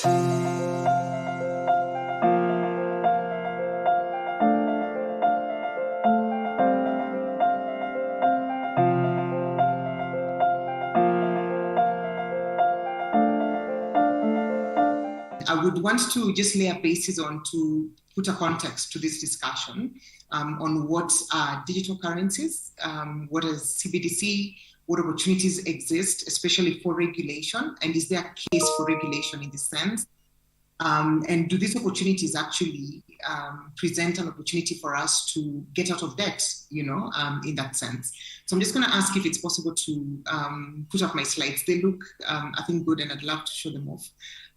I would want to just lay a basis on to put a context to this discussion on what are digital currencies, what is CBDC, what opportunities exist, especially for regulation, and is there a case for regulation in this sense? And do these opportunities actually present an opportunity for us to get out of debt, in that sense? So I'm just going to ask if it's possible to put up my slides. They look, I think, good, and I'd love to show them off.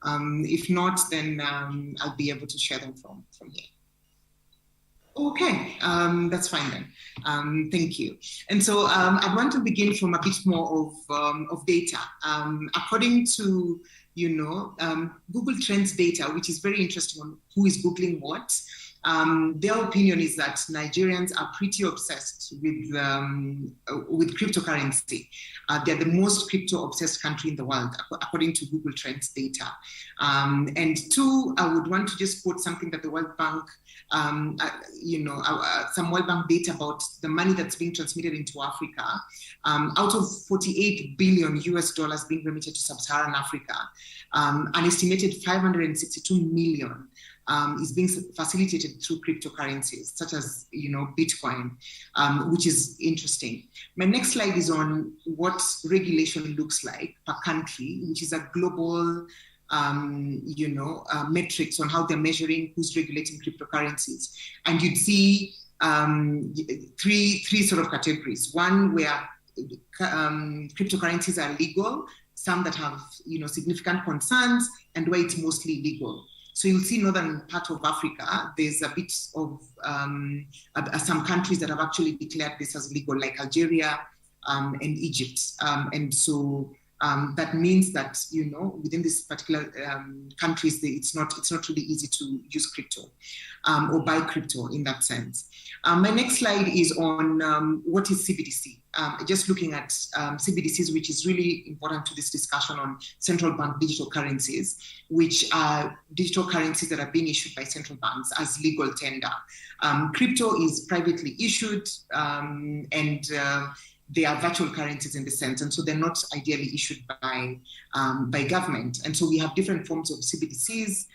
If not, then I'll be able to share them from here. Okay, that's fine then. Thank you. And so I want to begin from a bit more of data. According to Google Trends data, which is very interesting on who is Googling what. Their opinion is that Nigerians are pretty obsessed with cryptocurrency. They're the most crypto-obsessed country in the world, according to Google Trends data. And two, I would want to just quote something that the World Bank, some World Bank data about the money that's being transmitted into Africa. Out of $48 billion being remitted to Sub-Saharan Africa, an estimated 562 million is being facilitated through cryptocurrencies, such as Bitcoin, which is interesting. My next slide is on what regulation looks like per country, which is a global metrics on how they're measuring who's regulating cryptocurrencies. And you'd see three sort of categories. One where cryptocurrencies are legal, some that have significant concerns, and where it's mostly legal. So you'll see northern part of Africa, there's a bit of some countries that have actually declared this as legal, like Algeria and Egypt. And so that means that within these particular countries, it's not really easy to use crypto or buy crypto in that sense. My next slide is on what is CBDC. Just looking at CBDCs, which is really important to this discussion on central bank digital currencies, which are digital currencies that are being issued by central banks as legal tender. Crypto is privately issued and they are virtual currencies in the sense, and so they're not ideally issued by government. And so we have different forms of CBDCs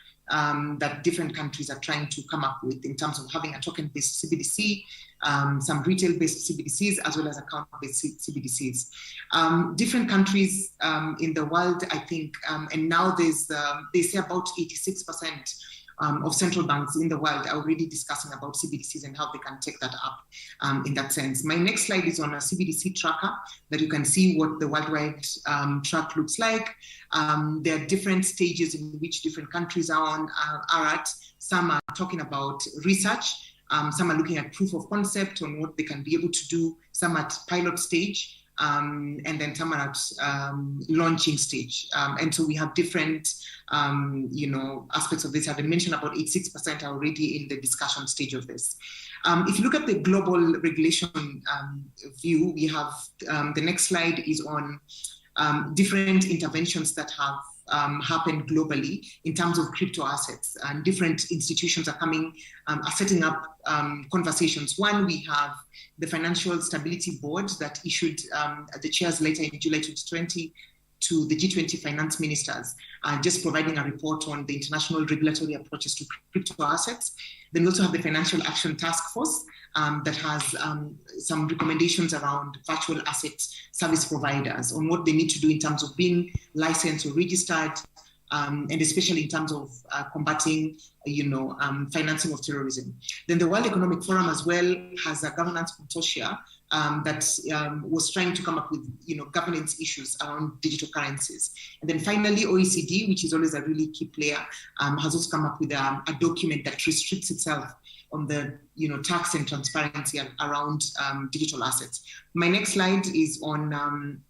that different countries are trying to come up with in terms of having a token-based CBDC, some retail-based CBDCs, as well as account-based CBDCs. Different countries in the world, I think, and now they say about 86% of central banks in the world are already discussing about CBDCs and how they can take that up in that sense. My next slide is on a CBDC tracker that you can see what the worldwide track looks like. There are different stages in which different countries are at. Some are talking about research. Some are looking at proof of concept on what they can be able to do. Some at pilot stage. And then some are at launching stage. And so we have different, aspects of this. I've mentioned about 86% are already in the discussion stage of this. If you look at the global regulation view, we have the next slide is on different interventions that have happened globally in terms of crypto assets, and different institutions are setting up conversations. One, we have the Financial Stability Board that issued the chair's letter in July 2020 to the G20 finance ministers, just providing a report on the international regulatory approaches to crypto assets. Then we also have the Financial Action Task Force that has some recommendations around virtual asset service providers on what they need to do in terms of being licensed or registered, and especially in terms of combating, financing of terrorism. Then the World Economic Forum as well has a governance consortia that was trying to come up with, governance issues around digital currencies. And then finally, OECD, which is always a really key player, has also come up with a document that restricts itself on the, tax and transparency around digital assets. My next slide is on,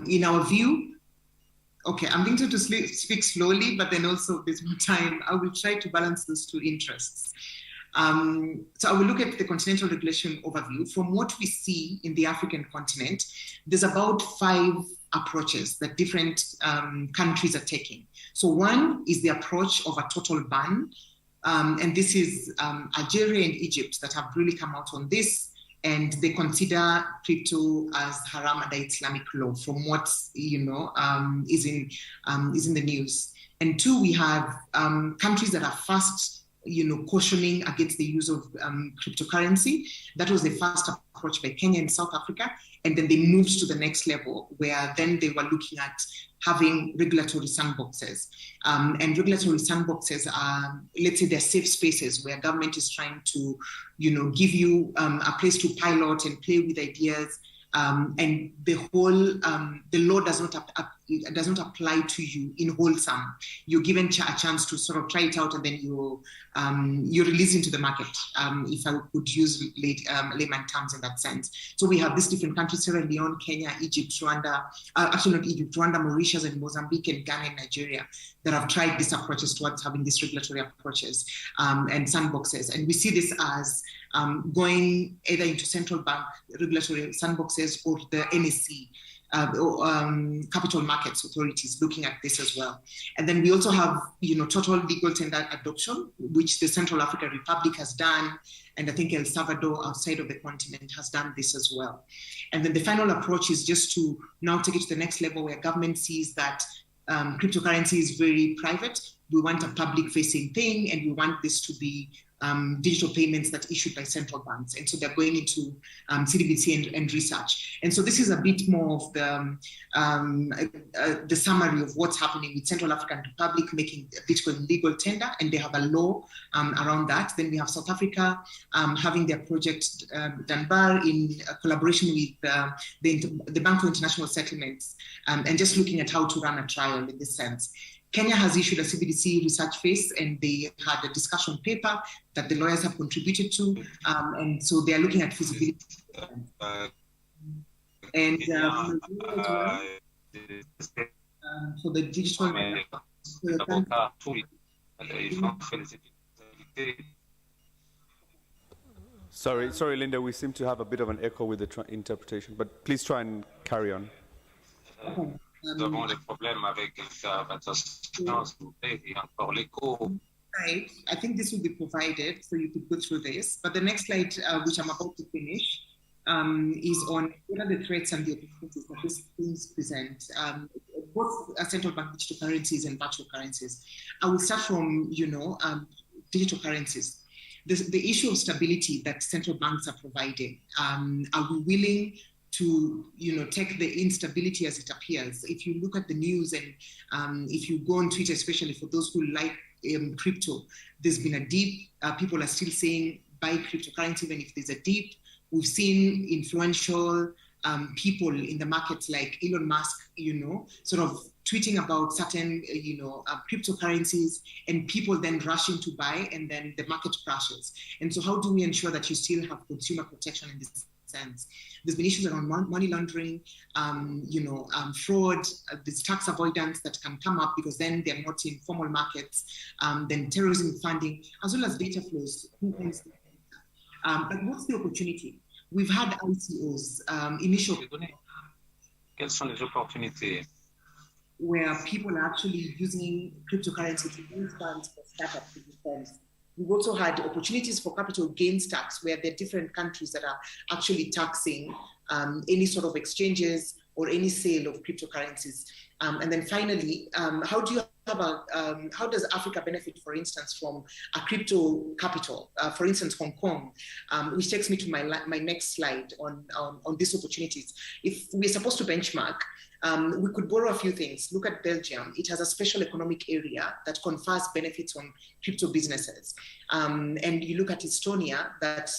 in our view. Okay, I'm going to speak slowly, but then also there's more time. I will try to balance those two interests. So I will look at the continental regulation overview. From what we see in the African continent, there's about 5 approaches that different countries are taking. So one is the approach of a total ban. And this is Algeria and Egypt that have really come out on this, and they consider crypto as haram under Islamic law, from what is in the news. And two, we have countries that are fast cautioning against the use of cryptocurrency. That was the first approach by Kenya and South Africa. And then they moved to the next level, where then they were looking at having regulatory sandboxes. And regulatory sandboxes are, let's say, they're safe spaces where government is trying to, give you a place to pilot and play with ideas. And the whole, the law does not apply to you in wholesome. You're given a chance to sort of try it out, and then you're released into the market, if I could use layman terms in that sense. So we have these different countries: Sierra Leone, Kenya, Egypt, Rwanda, actually not Egypt, Rwanda, Mauritius, and Mozambique, and Ghana and Nigeria, that have tried these approaches towards having these regulatory approaches and sandboxes. And we see this as going either into central bank regulatory sandboxes or the NSC, capital markets authorities looking at this as well. And then we also have, total legal tender adoption, which the Central African Republic has done. And I think El Salvador, outside of the continent, has done this as well. And then the final approach is just to now take it to the next level, where government sees that cryptocurrency is very private. We want a public-facing thing, and we want this to be digital payments that issued by central banks. And so they're going into CDBC and research. And so this is a bit more of the summary of what's happening with Central African Republic making Bitcoin legal tender, and they have a law around that. Then we have South Africa having their project Dunbar in collaboration with the Bank for International Settlements, and just looking at how to run a trial in this sense. Kenya has issued a CBDC research phase, and they had a discussion paper that the lawyers have contributed to, and so they are looking at feasibility. And for the digital, Sorry, Linda, we seem to have a bit of an echo with the interpretation, but please try and carry on. Okay. Nous avons des problèmes avec l'interprétation, s'il vous plaît, il y a encore l'écho. Right. I think this will be provided, so you could go through this. But the next slide, which I'm about to finish, is on what are the threats and the opportunities that these things present, both central bank digital currencies and virtual currencies. I will start from, digital currencies. The issue of stability that central banks are providing. Are we willing to take the instability as it appears? If you look at the news, and if you go on Twitter, especially for those who like crypto, there's been a dip. People are still saying buy cryptocurrency even if there's a dip. We've seen influential people in the market like Elon Musk, sort of tweeting about certain, cryptocurrencies, and people then rushing to buy, and then the market crashes. And so how do we ensure that you still have consumer protection in this sense? There's been issues around money laundering, fraud, there's tax avoidance that can come up because then they're not in formal markets, then terrorism funding, as well as data flows. Who owns the data? But what's the opportunity? We've had ICOs, initial, Quelles sont les opportunités? Where people are actually using cryptocurrency to raise funds for startups to funds. We've also had opportunities for capital gains tax, where there are different countries that are actually taxing any sort of exchanges or any sale of cryptocurrencies. And then finally, how does Africa benefit, for instance, from a crypto capital? For instance, Hong Kong, which takes me to my next slide on these opportunities. If we're supposed to benchmark, we could borrow a few things. Look at Belgium. It has a special economic area that confers benefits on crypto businesses. And you look at Estonia, that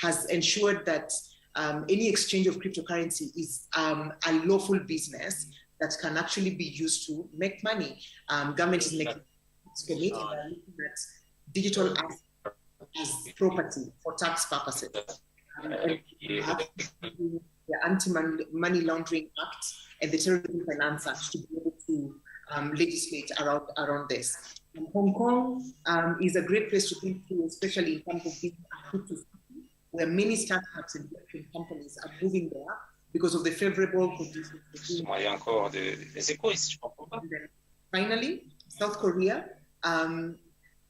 has ensured that any exchange of cryptocurrency is a lawful business that can actually be used to make money. Government is making looking at digital assets as property for tax purposes. The Anti-Money Laundering Act and the Terrorism Finance Act to be able to legislate around this. And Hong Kong is a great place to think through, especially in terms of being a crypto city, where many startups and different companies are moving there because of the favorable conditions. Il y a encore des échos ici, je comprends pas. Finally, South Korea,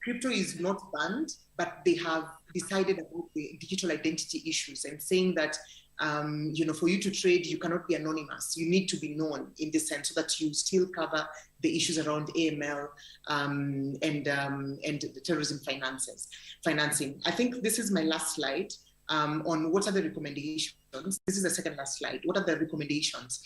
crypto is not banned, but they have decided about the digital identity issues and saying that for you to trade, you cannot be anonymous. You need to be known in this sense so that you still cover the issues around AML and the terrorism financing. I think this is my last slide on what are the recommendations. This is the second last slide. What are the recommendations?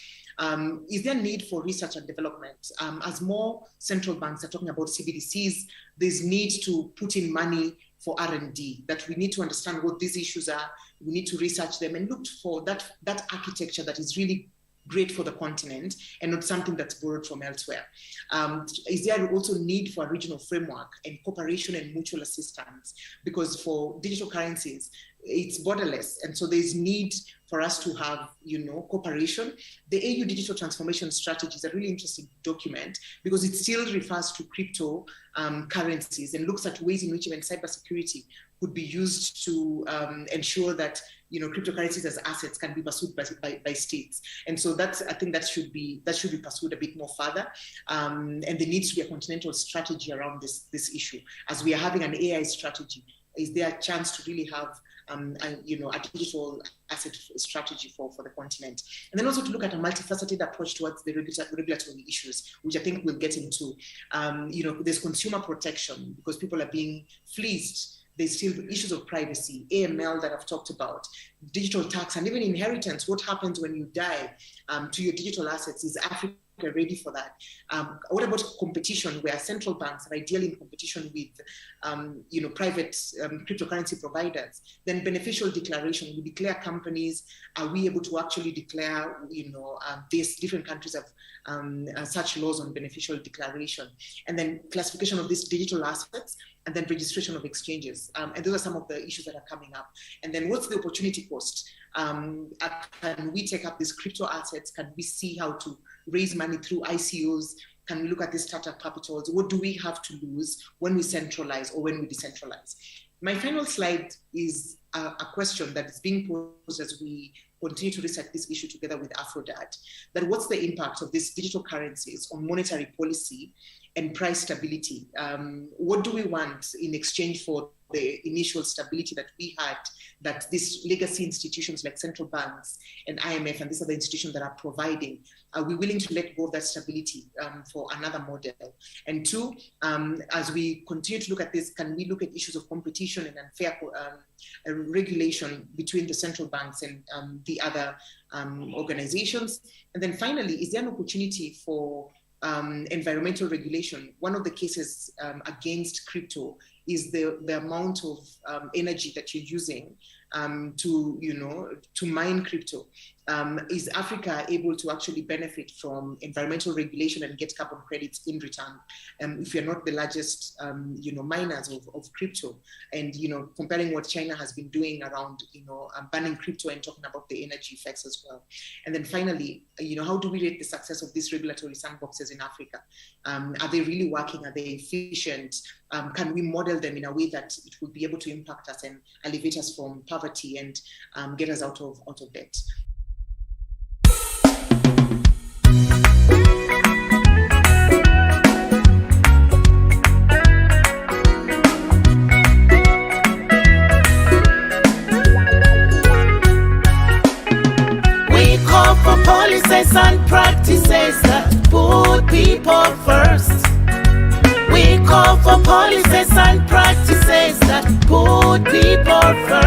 Is there need for research and development? As more central banks are talking about CBDCs, there's need to put in money for R&D, that we need to understand what these issues are. We need to research them and look for that architecture that is really great for the continent and not something that's borrowed from elsewhere. Is there also need for a regional framework and cooperation and mutual assistance? Because for digital currencies, it's borderless. And so there's need for us to have, cooperation. The AU Digital Transformation Strategy is a really interesting document because it still refers to crypto currencies and looks at ways in which even cybersecurity could be used to ensure that cryptocurrencies as assets can be pursued by states. And so I think that should be pursued a bit more further. And there needs to be a continental strategy around this issue. As we are having an AI strategy, is there a chance to really have a digital asset strategy for the continent? And then also to look at a multifaceted approach towards the regulatory issues, which I think we'll get into. There's consumer protection because people are being fleeced. There's still issues of privacy, AML that I've talked about, digital tax, and even inheritance. What happens when you die to your digital assets? Is Africa ready for that? What about competition, where central banks are ideally in competition with private cryptocurrency providers? Then beneficial declaration. We declare companies. Are we able to actually declare, these different countries have such laws on beneficial declaration? And then classification of these digital assets, and then registration of exchanges. And those are some of the issues that are coming up. And then what's the opportunity cost? Can we take up these crypto assets? Can we see how to raise money through ICOs? Can we look at these startup capitals? What do we have to lose when we centralize or when we decentralize? My final slide is a question that is being posed as we continue to research this issue together with Aphrodite, that what's the impact of these digital currencies on monetary policy and price stability? What do we want in exchange for the initial stability that we had, that these legacy institutions like central banks and IMF and these other institutions that are providing? Are we willing to let go of that stability for another model? And two, as we continue to look at this, can we look at issues of competition and unfair regulation between the central banks and the other organizations? And then finally, is there an opportunity for environmental regulation? One of the cases against crypto is the amount of energy that you're using to mine crypto. Is Africa able to actually benefit from environmental regulation and get carbon credits in return? If you're not the largest, miners of crypto, and comparing what China has been doing around, banning crypto and talking about the energy effects as well. And then finally, how do we rate the success of these regulatory sandboxes in Africa? Are they really working? Are they efficient? Can we model them in a way that it will be able to impact us and elevate us from poverty and get us out of debt? We call for policies and practices that put people first. We call for policies and practices that put people first.